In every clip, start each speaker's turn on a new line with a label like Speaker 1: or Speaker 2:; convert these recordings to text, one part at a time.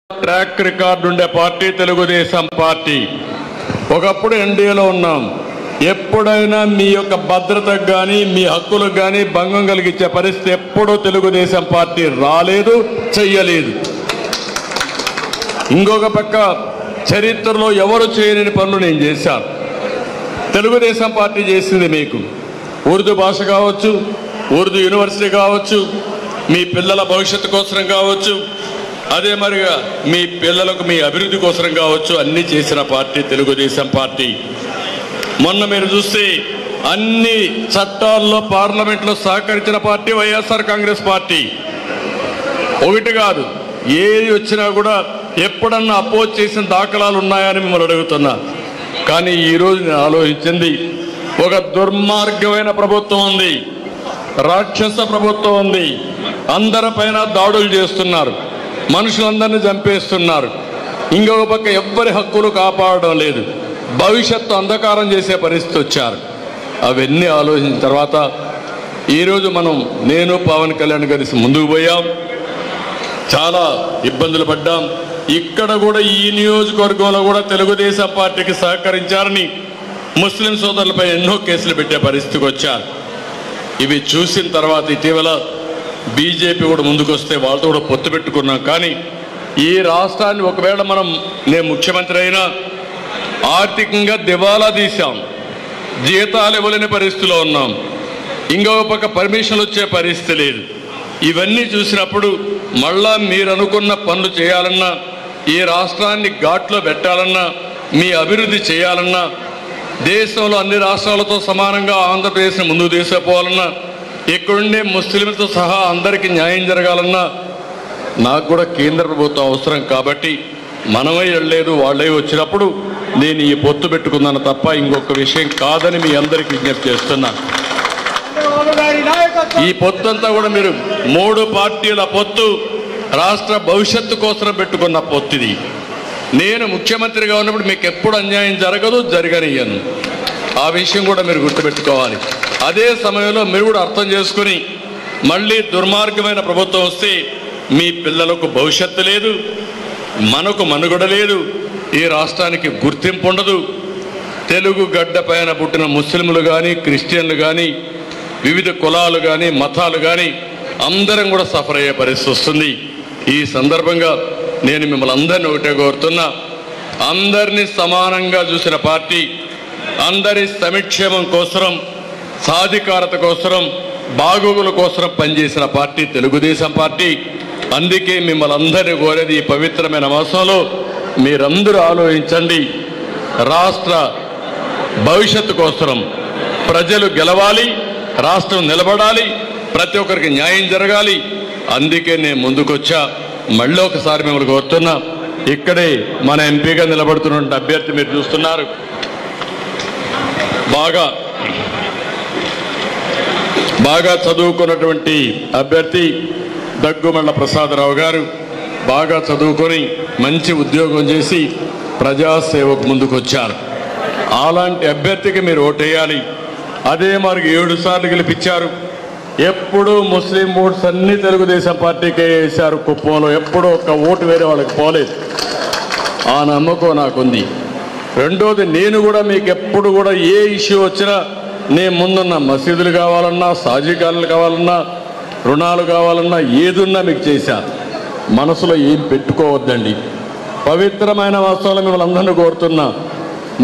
Speaker 1: Track record ఉండే party Telugu Desam party. ఒకప్పుడు ఎన్డీఏలో ఉన్నాం. ఎప్పుడైనా మీ యొక్క భద్రతకు కానీ మీ హక్కులకు కానీ భంగం కలిగించే పరిస్థితి ఎప్పుడూ తెలుగుదేశం పార్టీ రాలేదు, చెయ్యలేదు. ఇంకొక పక్క చరిత్రలో ఎవరు చేయలేని పనులు నేను చేశాను. తెలుగుదేశం పార్టీ చేసింది మీకు ఉర్దూ భాష కావచ్చు, ఉర్దూ యూనివర్సిటీ కావచ్చు, మీ పిల్లల భవిష్యత్తు కోసం కావచ్చు, అదే మరిగా మీ పిల్లలకు మీ అభివృద్ధి కోసం కావచ్చు, అన్నీ చేసిన పార్టీ తెలుగుదేశం పార్టీ. మొన్న మీరు చూస్తే అన్ని చట్టాల్లో పార్లమెంట్లో సహకరించిన పార్టీ వైఎస్ఆర్ కాంగ్రెస్ పార్టీ. ఒకటి కాదు, ఏది వచ్చినా కూడా ఎప్పుడన్నా అపోజ్ చేసిన దాఖలాలు ఉన్నాయని మిమ్మల్ని అడుగుతున్నా. కానీ ఈరోజు నేను ఆలోచించింది, ఒక దుర్మార్గమైన ప్రభుత్వం ఉంది, రాక్షస ప్రభుత్వం ఉంది. అందరిపైన దాడులు చేస్తున్నారు, మనుషులందరినీ చంపేస్తున్నారు. ఇంకొక పక్క ఎవ్వరి హక్కులు కాపాడడం లేదు, భవిష్యత్తు అంధకారం చేసే పరిస్థితి వచ్చారు. అవన్నీ ఆలోచించిన తర్వాత ఈరోజు నేను పవన్ కళ్యాణ్ కలిసి ముందుకు పోయాం. చాలా ఇబ్బందులు పడ్డాం. ఇక్కడ కూడా ఈ నియోజకవర్గంలో కూడా తెలుగుదేశం పార్టీకి సహకరించారని ముస్లిం సోదరులపై ఎన్నో కేసులు పెట్టే పరిస్థితికి వచ్చారు. ఇవి చూసిన తర్వాత ఇటీవల బీజేపీ కూడా ముందుకు వస్తే వాళ్ళతో కూడా పొత్తు పెట్టుకున్నాం. కానీ ఈ రాష్ట్రాన్ని ఒకవేళ నేను ముఖ్యమంత్రి అయినా ఆర్థికంగా దివాలా తీశాం, జీతాలు ఇవ్వలేని పరిస్థితిలో ఉన్నాం, ఇంకొక పక్క పర్మిషన్లు వచ్చే పరిస్థితి లేదు. ఇవన్నీ చూసినప్పుడు మళ్ళా మీరు అనుకున్న పనులు చేయాలన్నా, ఈ రాష్ట్రాన్ని ఘాట్లో పెట్టాలన్నా, మీ అభివృద్ధి చేయాలన్నా, దేశంలో అన్ని రాష్ట్రాలతో సమానంగా ఆంధ్రప్రదేశ్ని ముందుకు తీసుకుపోవాలన్నా, ఇక్కడుండే ముస్లింలతో సహా అందరికీ న్యాయం జరగాలన్నా నాకు కూడా కేంద్ర ప్రభుత్వం అవసరం. కాబట్టి మనమే వెళ్ళలేదు, వాళ్ళే వచ్చినప్పుడు నేను ఈ పొత్తు పెట్టుకున్నాను తప్ప ఇంకొక విషయం కాదని మీ అందరికీ విజ్ఞప్తి చేస్తున్నా. ఈ పొత్తు అంతా కూడా మీరు 3 పార్టీల పొత్తు, రాష్ట్ర భవిష్యత్తు కోసం పెట్టుకున్న పొత్తు ఇది. నేను ముఖ్యమంత్రిగా ఉన్నప్పుడు మీకు ఎప్పుడు అన్యాయం జరగదు, జరగనియ్యను. ఆ విషయం కూడా మీరు గుర్తుపెట్టుకోవాలి. అదే సమయంలో మీరు కూడా అర్థం చేసుకుని మళ్ళీ దుర్మార్గమైన ప్రభుత్వం వస్తే మీ పిల్లలకు భవిష్యత్తు లేదు, మనకు మనుగడ లేదు, ఈ రాష్ట్రానికి గుర్తింపు ఉండదు. తెలుగు గడ్డ పైన పుట్టిన ముస్లింలు కానీ, క్రిస్టియన్లు కానీ, వివిధ కులాలు కానీ, మతాలు కానీ అందరం కూడా సఫర్ అయ్యే పరిస్థితి వస్తుంది. ఈ సందర్భంగా నేను మిమ్మల్ని అందరినీ ఒకటే కోరుతున్నా, అందరినీ సమానంగా చూసిన పార్టీ, అందరి సంక్షేమం కోసం, సాధికారత కోసం, బాగోగుల కోసం పనిచేసిన పార్టీ తెలుగుదేశం పార్టీ. అందుకే మిమ్మల్ని అందరినీ కోరేది, ఈ పవిత్రమైన మాసంలో మీరందరూ ఆలోచించండి. రాష్ట్ర భవిష్యత్తు కోసం ప్రజలు గెలవాలి, రాష్ట్రం నిలబడాలి, ప్రతి ఒక్కరికి న్యాయం జరగాలి. అందుకే నేను ముందుకొచ్చా. మళ్ళీ ఒకసారి మిమ్మల్ని కోరుతున్నా, ఇక్కడే మన ఎంపీగా నిలబడుతున్న అభ్యర్థి మీరు చూస్తున్నారు, బాగా చదువుకున్నటువంటి అభ్యర్థి దగ్గుమళ్ళ ప్రసాదరావు గారు. బాగా చదువుకొని మంచి ఉద్యోగం చేసి ప్రజాసేవకు ముందుకు వచ్చారు. అలాంటి అభ్యర్థికి మీరు ఓటేయాలి. అదే మరి 7 సార్లు గెలిపించారు. ఎప్పుడూ ముస్లిం ఓట్స్ అన్ని తెలుగుదేశం పార్టీకే వేశారు. కుప్పంలో ఎప్పుడూ ఒక్క ఓటు వేరే వాళ్ళకి పోలేదు. ఆ నమ్మకం నాకుంది. రెండోది, నేను కూడా మీకు ఎప్పుడు కూడా ఏ ఇష్యూ వచ్చినా నేను ముందున్న మసీదులు కావాలన్నా, సాజీకాలు కావాలన్నా, రుణాలు కావాలన్నా ఏదున్నా మీకు చేశాను. మనసులో ఏం పెట్టుకోవద్దండి. పవిత్రమైన వాస్తవాలు మిమ్మల్ని అందరినీ కోరుతున్నా,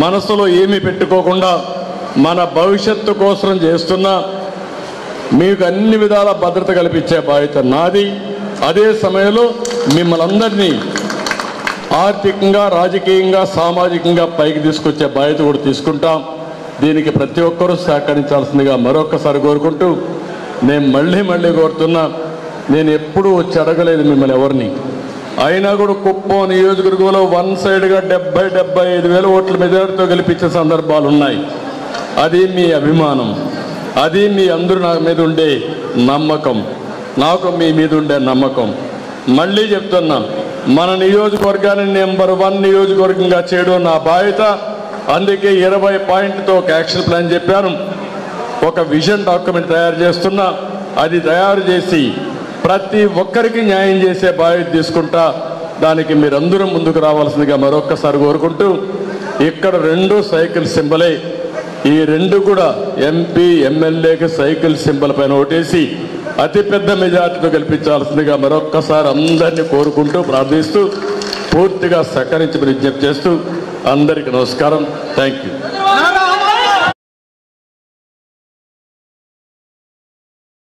Speaker 1: మనసులో ఏమీ పెట్టుకోకుండా మన భవిష్యత్తు కోసం చేస్తున్నా, మీకు అన్ని విధాల భద్రత కల్పించే బాధ్యత నాది. అదే సమయంలో మిమ్మల్ని అందరినీ ఆర్థికంగా, రాజకీయంగా, సామాజికంగా పైకి తీసుకొచ్చే బాధ్యత కూడా తీసుకుంటాం. దీనికి ప్రతి ఒక్కరూ సహకరించాల్సిందిగా మరొకసారి కోరుకుంటూ, నేను మళ్ళీ కోరుతున్నా, నేను ఎప్పుడూ వచ్చి అడగలేదు మిమ్మల్ని ఎవరిని. అయినా కూడా కుప్పం నియోజకవర్గంలో వన్ సైడ్గా 70-75 ఓట్ల మెజారిటీతో గెలిపించే సందర్భాలు ఉన్నాయి. అది మీ అభిమానం, అది మీ అందరూ నా మీద ఉండే నమ్మకం, నాకు మీ మీద ఉండే నమ్మకం. మళ్ళీ చెప్తున్నా, మన నియోజకవర్గాన్ని నెంబర్ 1 నియోజకవర్గంగా చేయడం నా బాధ్యత. అందుకే 20 పాయింట్లతో ఒక యాక్షన్ ప్లాన్ చెప్పాను. ఒక విజన్ డాక్యుమెంట్ తయారు చేస్తున్నా. అది తయారు చేసి ప్రతి ఒక్కరికి న్యాయం చేసే బాధ్యత తీసుకుంటా. దానికి మీరందరూ ముందుకు రావాల్సిందిగా మరొక్కసారి కోరుకుంటూ, ఇక్కడ 2 సైకిల్ సింబలే, ఈ 2 కూడా ఎంపీ ఎమ్మెల్యేకి సైకిల్ సింబల్ పైన ఓటేసి అతిపెద్ద మెజార్టీతో గెలిపించాల్సిందిగా మరొక్కసారి అందరినీ కోరుకుంటూ ప్రార్థిస్తూ పూర్తిగా సహకరించి విజ్ఞప్తి చేస్తూ అందరికీ నమస్కారం. Thank you.